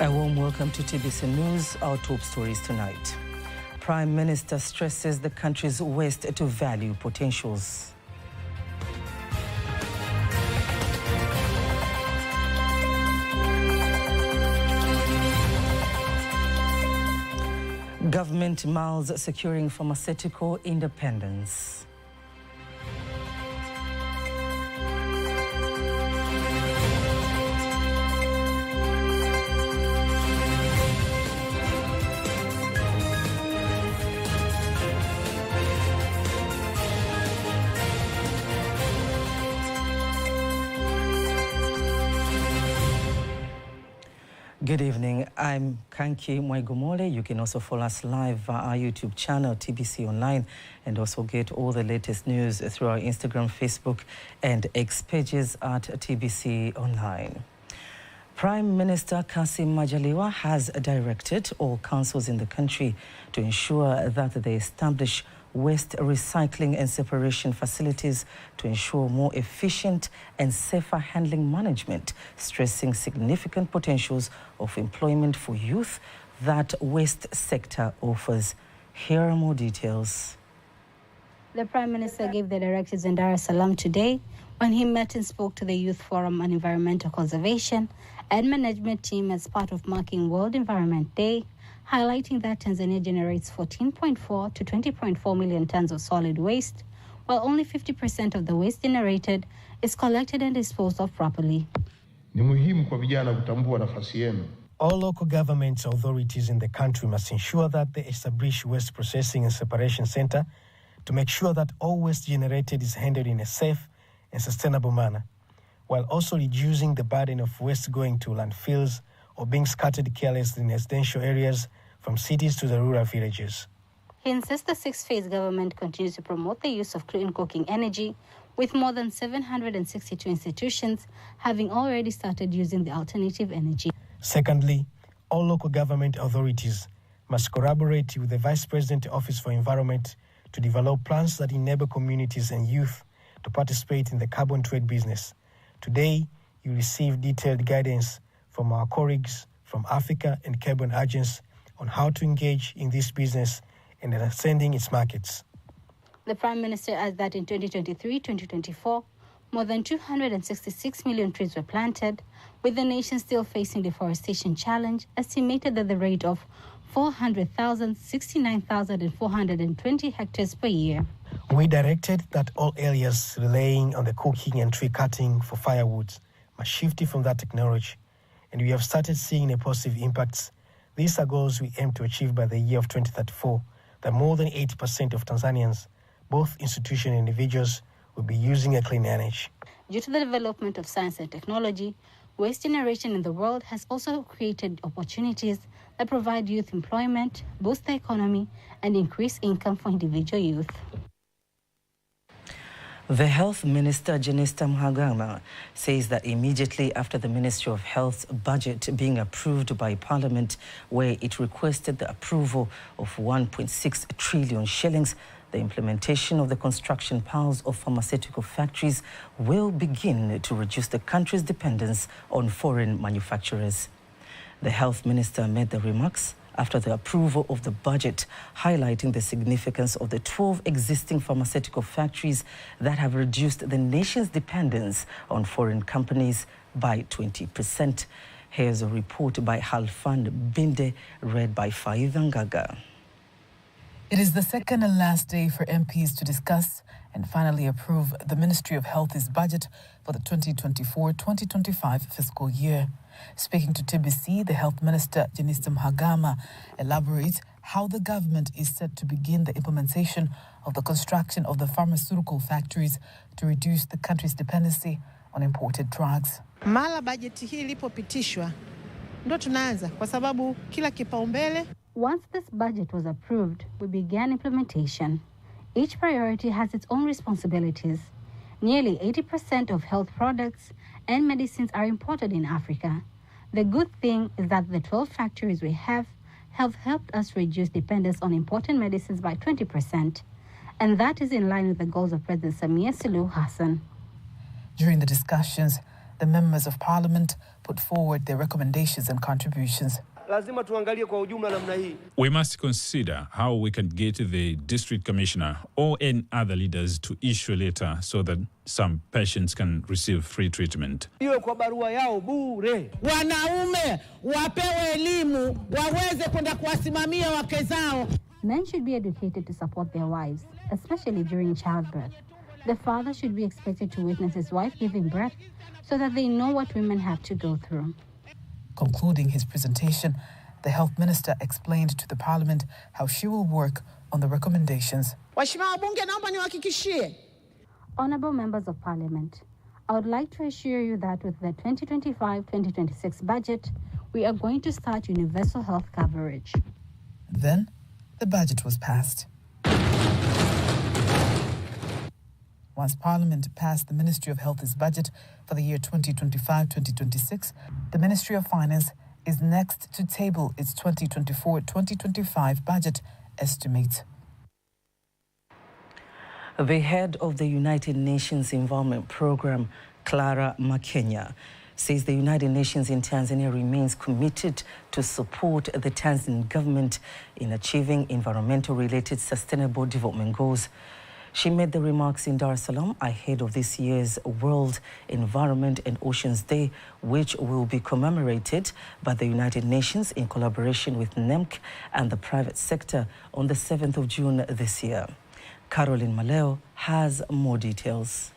A warm welcome to TBC News. Our top stories tonight. Prime Minister stresses the country's waste to value potentials. Government mulls securing pharmaceutical independence. Good evening, I'm Kanki Mwaigumole. You can also follow us live via our YouTube channel, TBC Online, and also get all the latest news through our Instagram, Facebook, and X pages at TBC Online. Prime Minister Kassim Majaliwa has directed all councils in the country to ensure that they establish waste recycling and separation facilities to ensure more efficient and safer handling management, stressing significant potentials of employment for youth that waste sector offers. Here are more details. The Prime Minister gave the directives in Dar es Salaam today when he met and spoke to the Youth Forum on Environmental Conservation and Management team as part of marking World Environment Day, highlighting that Tanzania generates 14.4 to 20.4 million tons of solid waste, while only 50% of the waste generated is collected and disposed of properly. All local government authorities in the country must ensure that they establish waste processing and separation center to make sure that all waste generated is handled in a safe and sustainable manner, while also reducing the burden of waste going to landfills or being scattered carelessly in residential areas from cities to the rural villages. He insists the six-phase government continues to promote the use of clean cooking energy, with more than 762 institutions having already started using the alternative energy. Secondly, all local government authorities must collaborate with the Vice President Office for Environment to develop plans that enable communities and youth to participate in the carbon trade business. Today, you receive detailed guidance from our colleagues from Africa and Carbon Agents on how to engage in this business and understanding its markets. The Prime Minister adds that in 2023-2024, more than 266 million trees were planted, with the nation still facing deforestation challenge, estimated at the rate of 400,000, 69,420 hectares per year. We directed that all areas relying on the cooking and tree cutting for firewood must shift from that technology, and we have started seeing the positive impacts. These are goals we aim to achieve by the year of 2034, that more than 80% of Tanzanians, both institutions and individuals, will be using a clean energy. Due to the development of science and technology, waste generation in the world has also created opportunities that provide youth employment, boost the economy, and increase income for individual youth. The Health Minister, Jenista Mhagama, says that immediately after the Ministry of Health's budget being approved by Parliament, where it requested the approval of 1.6 trillion shillings, the implementation of the construction powers of pharmaceutical factories will begin to reduce the country's dependence on foreign manufacturers. The Health Minister made the remarks after the approval of the budget, highlighting the significance of the 12 existing pharmaceutical factories that have reduced the nation's dependence on foreign companies by 20%. Here's a report by Halfan Binde, read by Faida Ngaga. It is the second and last day for MPs to discuss and finally approve the Ministry of Health's budget for the 2024-2025 fiscal year. Speaking to TBC, the Health Minister, Jenista Mhagama, elaborates how the government is set to begin the implementation of the construction of the pharmaceutical factories to reduce the country's dependency on imported drugs. Mara bajeti hii ilipopitishwa ndo tunaanza kwa sababu kila kipaumbele. Once this budget was approved, we began implementation. Each priority has its own responsibilities. Nearly 80% of health products and medicines are imported in Africa. The good thing is that the 12 factories we have helped us reduce dependence on imported medicines by 20%. And that is in line with the goals of President Samia Suluhu Hassan. During the discussions, The members of parliament put forward their recommendations and contributions. We must consider how we can get the district commissioner or any other leaders to issue a letter so that some patients can receive free treatment. Wanaume wapewe elimu waweze kwenda kuwasimamia wake zao. Men should be educated to support their wives, especially during childbirth. The father should be expected to witness his wife giving birth so that they know what women have to go through. Concluding his presentation, the health minister explained to the parliament how she will work on the recommendations. Honorable members of parliament, I would like to assure you that with the 2025-2026 budget, we are going to start universal health coverage. Then, the budget was passed. Once Parliament passed the Ministry of Health's budget for the year 2025-2026, the Ministry of Finance is next to table its 2024-2025 budget estimate. The head of the United Nations Environment Programme, Clara Makenya, says the United Nations in Tanzania remains committed to support the Tanzanian government in achieving environmental-related sustainable development goals. She made the remarks in Dar es Salaam ahead of this year's World Environment and Oceans Day, which will be commemorated by the United Nations in collaboration with NEMC and the private sector on the 7th of June this year. Caroline Maleo has more details.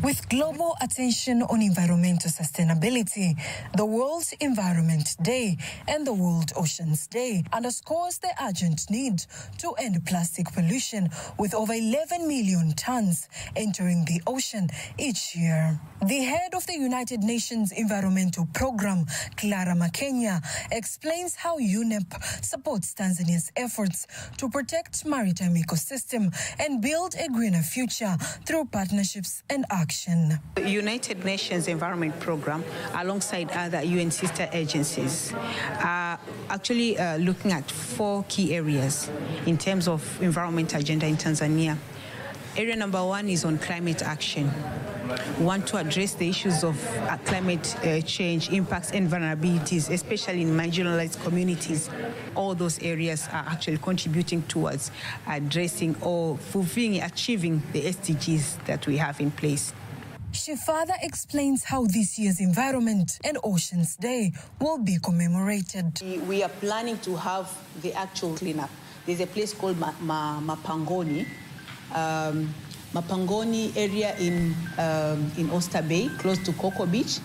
With global attention on environmental sustainability, the World Environment Day and the World Oceans Day underscores the urgent need to end plastic pollution, with over 11 million tons entering the ocean each year. The head of the United Nations Environmental Programme, Clara Makenya, explains how UNEP supports Tanzania's efforts to protect maritime ecosystem and build a greener future through partnerships and action. The United Nations Environment Programme, alongside other UN sister agencies, are actually looking at 4 key areas in terms of environment agenda in Tanzania. Area number 1 is on climate action. We want to address the issues of climate change impacts and vulnerabilities, especially in marginalized communities. All those areas are actually contributing towards addressing or fulfilling, achieving the SDGs that we have in place. She further explains how this year's Environment and Oceans Day will be commemorated. We are planning to have the actual cleanup. There's a place called Mapangoni. Mapangoni area in Oyster Bay, close to Coco Beach.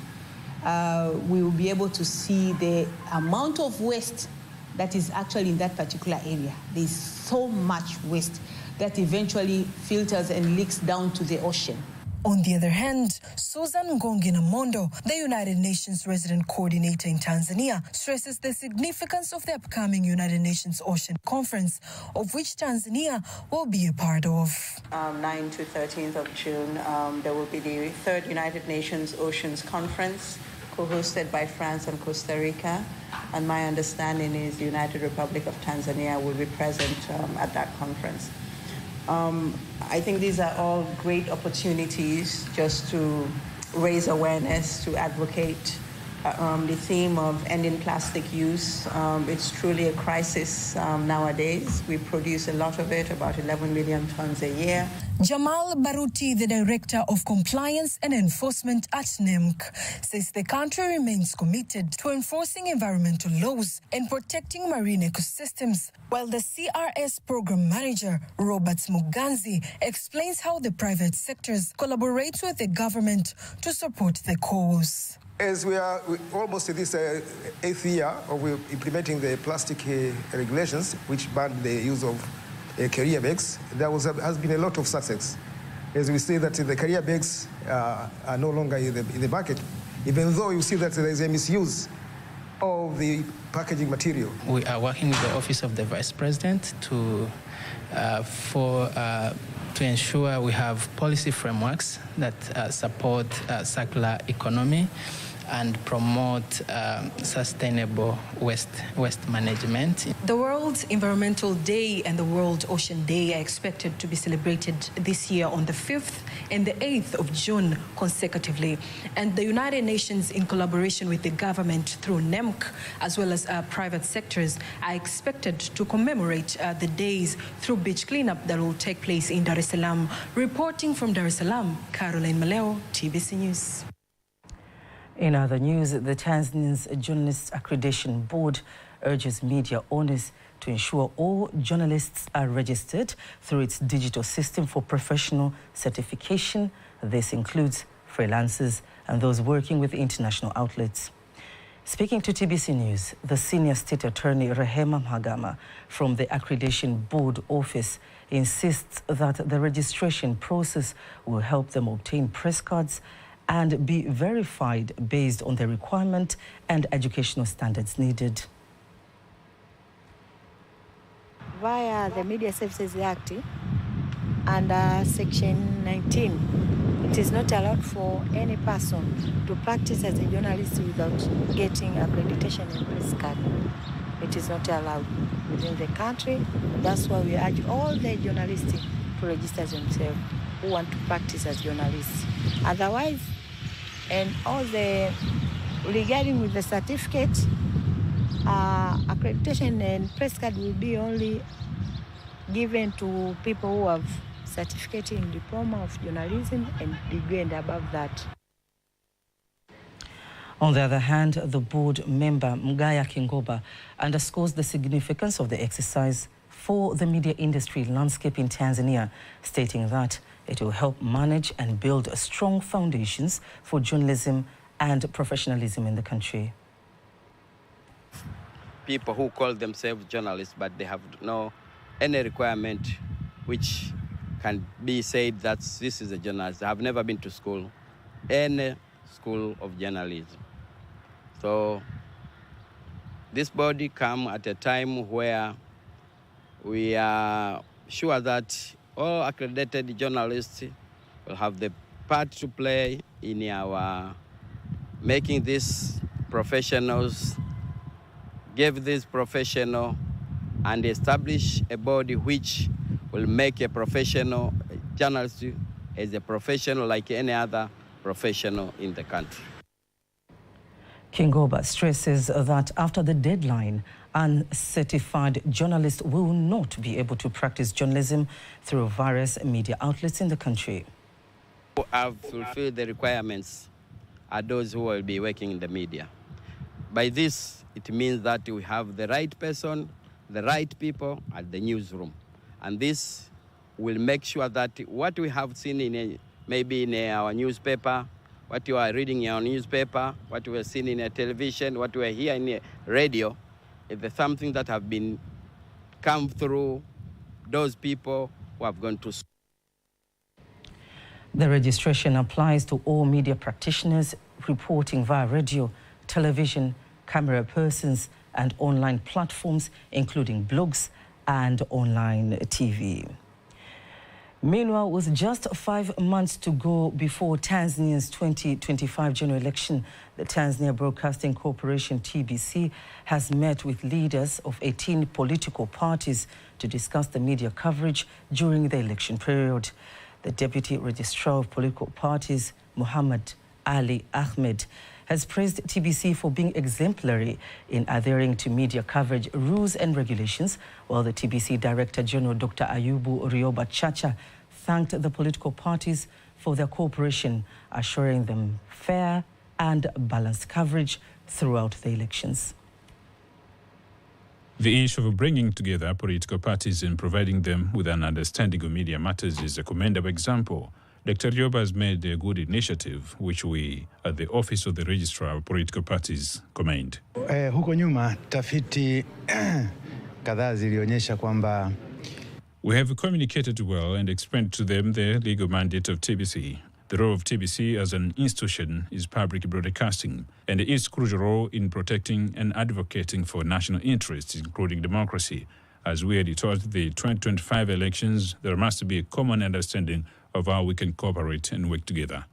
We will be able to see the amount of waste that is actually in that particular area. There's so much waste that eventually filters and leaks down to the ocean. On the other hand, Susan Ngongi Namondo, the United Nations resident coordinator in Tanzania, stresses the significance of the upcoming United Nations Ocean Conference, of which Tanzania will be a part of. 9 to 13th of June, there will be the 3rd United Nations Oceans Conference, co-hosted by France and Costa Rica. And my understanding is the United Republic of Tanzania will be present at that conference. I think these are all great opportunities just to raise awareness, to advocate the theme of ending plastic use. It's truly a crisis nowadays. We produce a lot of it, about 11 million tons a year. Jamal Baruti, the Director of Compliance and Enforcement at NEMC, says the country remains committed to enforcing environmental laws and protecting marine ecosystems, while the CRS Program Manager, Robert Muganzi, explains how the private sectors collaborate with the government to support the cause. As we are almost in this 8th year of implementing the plastic regulations, which banned the use of carrier bags, there has been a lot of success. As we see that the carrier bags are no longer in the market, even though you see that there is a misuse of the packaging material. We are working with the Office of the Vice President to ensure we have policy frameworks that support circular economy and promote sustainable waste management. The World Environmental Day and the World Ocean Day are expected to be celebrated this year on the 5th and the 8th of June consecutively. And the United Nations, in collaboration with the government through NEMC, as well as private sectors, are expected to commemorate the days through beach cleanup that will take place in Dar es Salaam. Reporting from Dar es Salaam, Caroline Maleo, TBC News. In other news, the Tanzania's Journalists Accreditation Board urges media owners to ensure all journalists are registered through its digital system for professional certification. This includes freelancers and those working with international outlets. Speaking to TBC News, the Senior State Attorney Rehema Mhagama from the Accreditation Board office insists that the registration process will help them obtain press cards and be verified based on the requirement and educational standards needed. Via the Media Services Act, under Section 19, it is not allowed for any person to practice as a journalist without getting accreditation and press card. It is not allowed within the country. That's why we urge all the journalists to register themselves who want to practice as journalists. Otherwise, and all the regarding with the certificate, accreditation and press card will be only given to people who have certificate in diploma of journalism and degree and above that. On the other hand, the board member Mgaya Kingoba underscores the significance of the exercise for the media industry landscape in Tanzania, stating that it will help manage and build strong foundations for journalism and professionalism in the country. People who call themselves journalists, but they have no any requirement which can be said that this is a journalist. I have never been to school, any school of journalism. So this body come at a time where we are sure that all accredited journalists will have the part to play in our making these professionals, give this professional and establish a body which will make a professional journalist as a professional like any other professional in the country. Kingoba stresses that after the deadline, uncertified journalists will not be able to practice journalism through various media outlets in the country. Who have fulfilled the requirements are those who will be working in the media. By this, it means that we have the right person, the right people at the newsroom. And this will make sure that what we have seen maybe in our newspaper, what you are reading in our newspaper, what we are seeing in a television, what we are hearing in a radio, is something that have been come through those people who have gone to school. The registration applies to all media practitioners reporting via radio, television, camera persons, and online platforms, including blogs and online TV. Meanwhile, with just 5 months to go before Tanzania's 2025 general election, the Tanzania Broadcasting Corporation, TBC, has met with leaders of 18 political parties to discuss the media coverage during the election period. The Deputy Registrar of Political Parties, Muhammad Ali Ahmed, has praised TBC for being exemplary in adhering to media coverage rules and regulations, while the TBC Director General Dr. Ayubu Rioba Chacha thanked the political parties for their cooperation, assuring them fair and balanced coverage throughout the elections. The issue of bringing together political parties and providing them with an understanding of media matters is a commendable example. Dr. Rioba has made a good initiative, which we, at the Office of the Registrar of Political Parties, commend. Huko nyuma, tafiti kadhaa zilionyesha kwamba we have communicated well and explained to them the legal mandate of TBC. The role of TBC as an institution is public broadcasting, and its crucial role in protecting and advocating for national interests, including democracy. As we head towards the 2025 elections, there must be a common understanding of how we can cooperate and work together.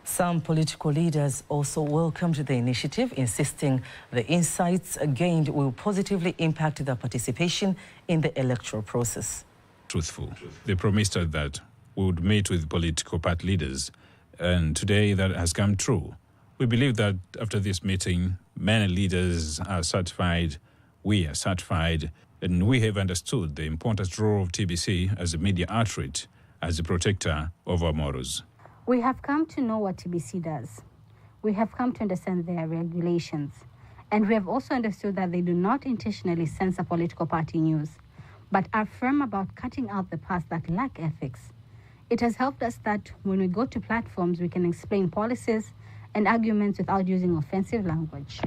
Some political leaders also welcomed the initiative, insisting the insights gained will positively impact their participation in the electoral process. Truthful. They promised us that we would meet with political party leaders, and today that has come true. We believe that after this meeting, many leaders are satisfied, we are satisfied, and we have understood the important role of TBC as a media outlet, as a protector of our morals. We have come to know what TBC does. We have come to understand their regulations. And we have also understood that they do not intentionally censor political party news, but are firm about cutting out the parts that lack ethics. It has helped us that when we go to platforms, we can explain policies and arguments without using offensive language.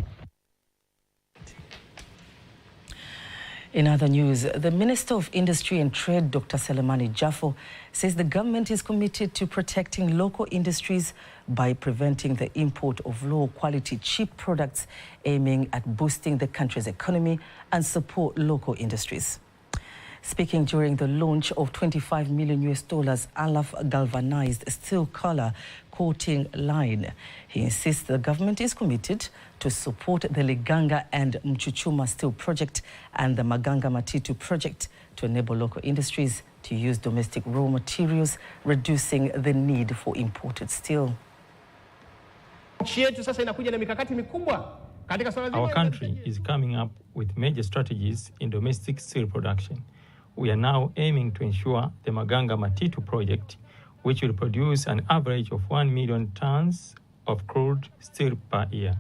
In other news, the Minister of Industry and Trade, Dr. Selemani Jafo, says the government is committed to protecting local industries by preventing the import of low-quality, cheap products, aiming at boosting the country's economy and support local industries. Speaking during the launch of $25 million Alaf galvanized steel color coating line, he insists the government is committed to support the Liganga and Mchuchuma steel project and the Maganga Matitu project to enable local industries to use domestic raw materials, reducing the need for imported steel. Our country is coming up with major strategies in domestic steel production. We are now aiming to ensure the Maganga Matitu project, which will produce an average of 1 million tons of crude steel per year,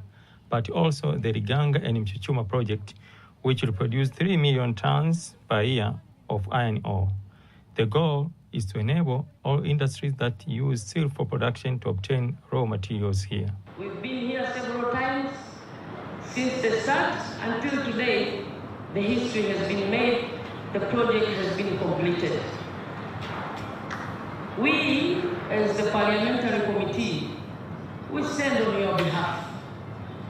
but also the Liganga and Mchuchuma project, which will produce 3 million tons per year of iron ore. The goal is to enable all industries that use steel for production to obtain raw materials here. We've been here several times since the start until today. The history has been made. The project has been completed. We, as the parliamentary committee, we stand on your behalf.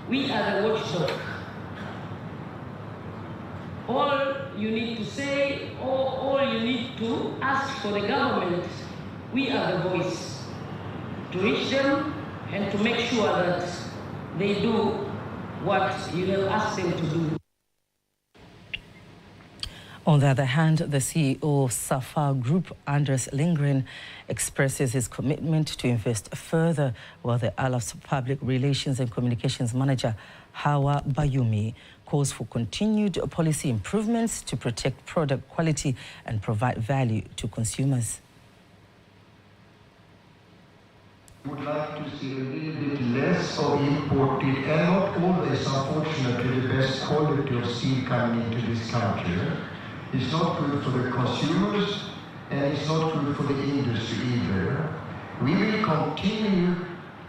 We are the watchdog. All you need to say, or all you need to ask for the government, we are the voice to reach them and to make sure that they do what you have asked them to do. On the other hand, the CEO of Safar Group, Anders Lindgren, expresses his commitment to invest further, while the Alaf's Public Relations and Communications Manager, Hawa Bayumi, calls for continued policy improvements to protect product quality and provide value to consumers. We would like to see a little bit less of imported and not always, unfortunately, the best quality of steel coming into this country. It's not good for the consumers, and it's not good for the industry either. We will continue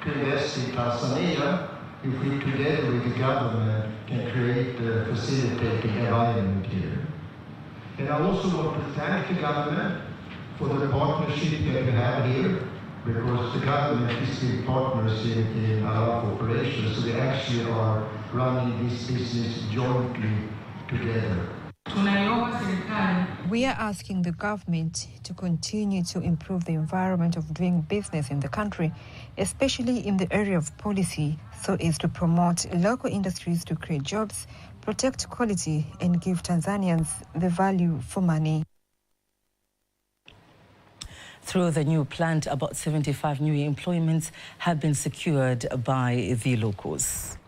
to invest in Tanzania if we, together with the government, can create a facilitating environment here. And I also want to thank the government for the partnership that we have here, because the government is big partners in our operations, so we actually are running this business jointly together. We are asking the government to continue to improve the environment of doing business in the country, especially in the area of policy, so as to promote local industries to create jobs, protect quality, and give Tanzanians the value for money. Through the new plant, about 75 new employments have been secured by the locals.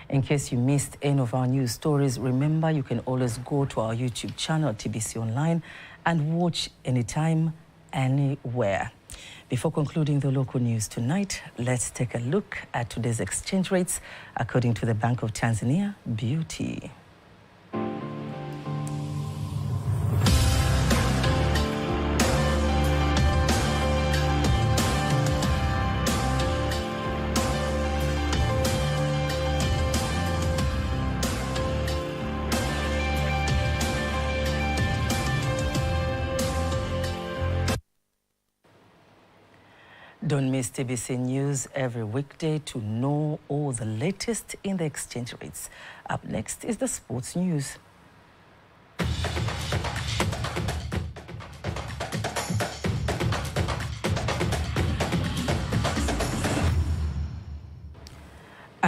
In case you missed any of our news stories, remember you can always go to our YouTube channel, TBC Online, and watch anytime, anywhere. Before concluding the local news tonight, let's take a look at today's exchange rates according to the Bank of Tanzania, BOT. Don't miss TBC News every weekday to know all the latest in the exchange rates. Up next is the sports news.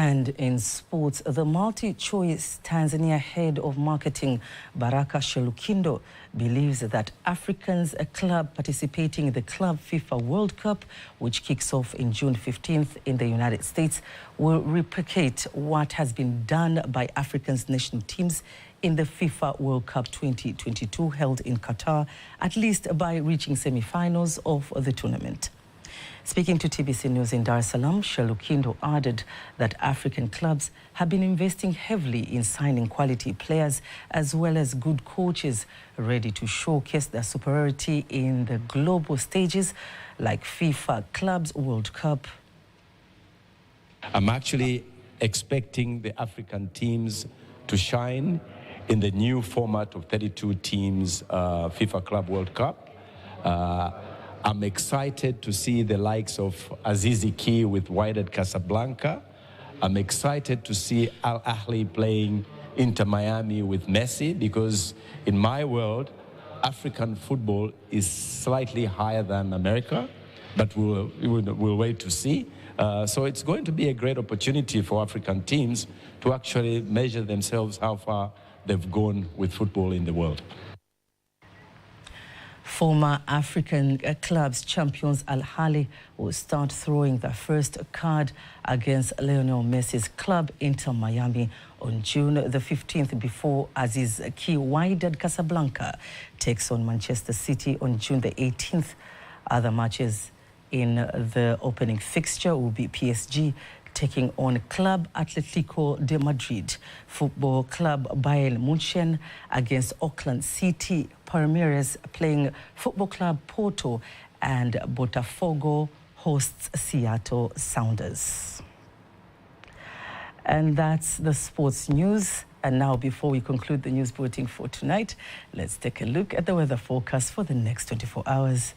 And in sports, the multi-choice Tanzania head of marketing, Baraka Shelukindo, believes that Africans, a club participating in the Club FIFA World Cup, which kicks off in June 15th in the United States, will replicate what has been done by Africans' national teams in the FIFA World Cup 2022 held in Qatar, at least by reaching semi-finals of the tournament. Speaking to TBC News in Dar es Salaam, Shelukindo added that African clubs have been investing heavily in signing quality players as well as good coaches ready to showcase their superiority in the global stages like FIFA Clubs World Cup. I'm actually expecting the African teams to shine in the new format of 32 teams FIFA Club World Cup. I'm excited to see the likes of Azizi Ki with Wydad Casablanca. I'm excited to see Al Ahly playing Inter Miami with Messi, because in my world, African football is slightly higher than America, but we'll wait to see. So it's going to be a great opportunity for African teams to actually measure themselves how far they've gone with football in the world. Former African clubs champions Al Ahly will start throwing their first card against Lionel Messi's club Inter Miami on June the 15th before Aziz Ki Wydad Casablanca takes on Manchester City on June the 18th. Other matches in the opening fixture will be PSG taking on Club Atletico de Madrid, Football Club Bayern Munchen against Auckland City, Palmeiras playing Football Club Porto, and Botafogo hosts Seattle Sounders. And that's the sports news. And now, before we conclude the news bulletin for tonight, let's take a look at the weather forecast for the next 24 hours.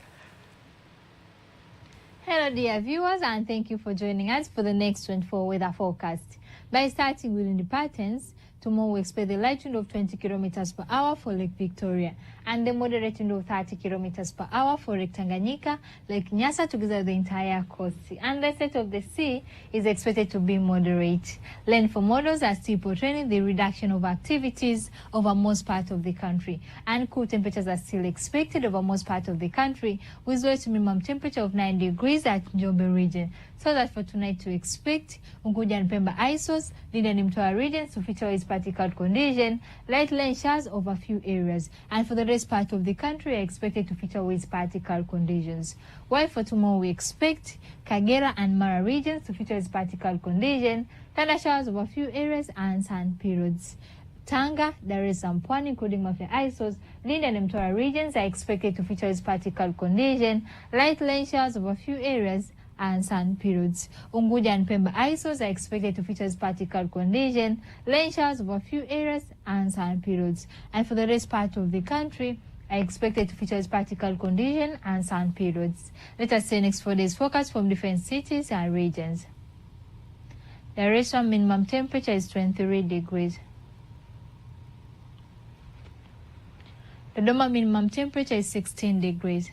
Hello dear viewers, and thank you for joining us for the next 24 weather forecast. By starting with wind patterns, tomorrow we expect the light wind of 20 kilometers per hour for Lake Victoria and the moderate wind of 30 kilometers per hour for Lake Tanganyika, Lake Nyasa together the entire coast. And the state of the sea is expected to be moderate. Landfall models are still portraying the reduction of activities over most part of the country, and cool temperatures are still expected over most part of the country, with low to minimum temperature of 9 degrees at Njombe region. So that for tonight to expect Unguja and Pemba ISOs, Lindi and Mtwara regions to feature with particle condition, light rain showers over a few areas, and for the rest part of the country are expected to feature with particle conditions. While for tomorrow we expect Kagera and Mara regions to feature with particle condition, thunder showers over a few areas and sun periods. Tanga, Dar es Salaam, Pwani, including Mafia ISOs, Lindi and Mtwara regions are expected to feature with particle condition, light rain showers over a few areas and sun periods. Unguja and Pemba ISOs are expected to feature as particle condition, rain showers over a few areas and sun periods. And for the rest part of the country are expected to feature as particle condition and sun periods. Let us see next 4 days forecast from different cities and regions. Dar es Salaam minimum temperature is 23 degrees. Dodoma minimum temperature is 16 degrees.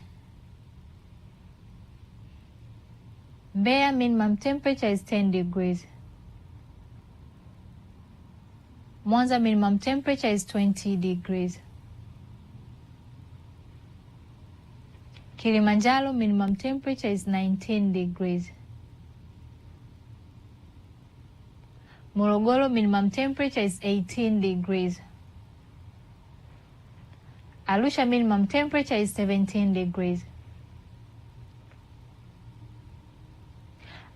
Mbeya minimum temperature is 10 degrees. Mwanza minimum temperature is 20 degrees. Kilimanjaro minimum temperature is 19 degrees. Morogoro minimum temperature is 18 degrees. Arusha minimum temperature is 17 degrees.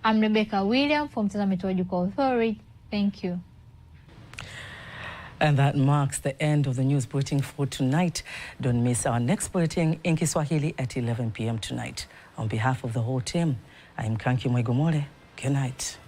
I'm Rebecca William from Tanzania Meteorological Authority. Thank you. And that marks the end of the news bulletin for tonight. Don't miss our next bulletin in Kiswahili at 11 p.m. tonight. On behalf of the whole team, I'm Kanki Mwegomole. Good night.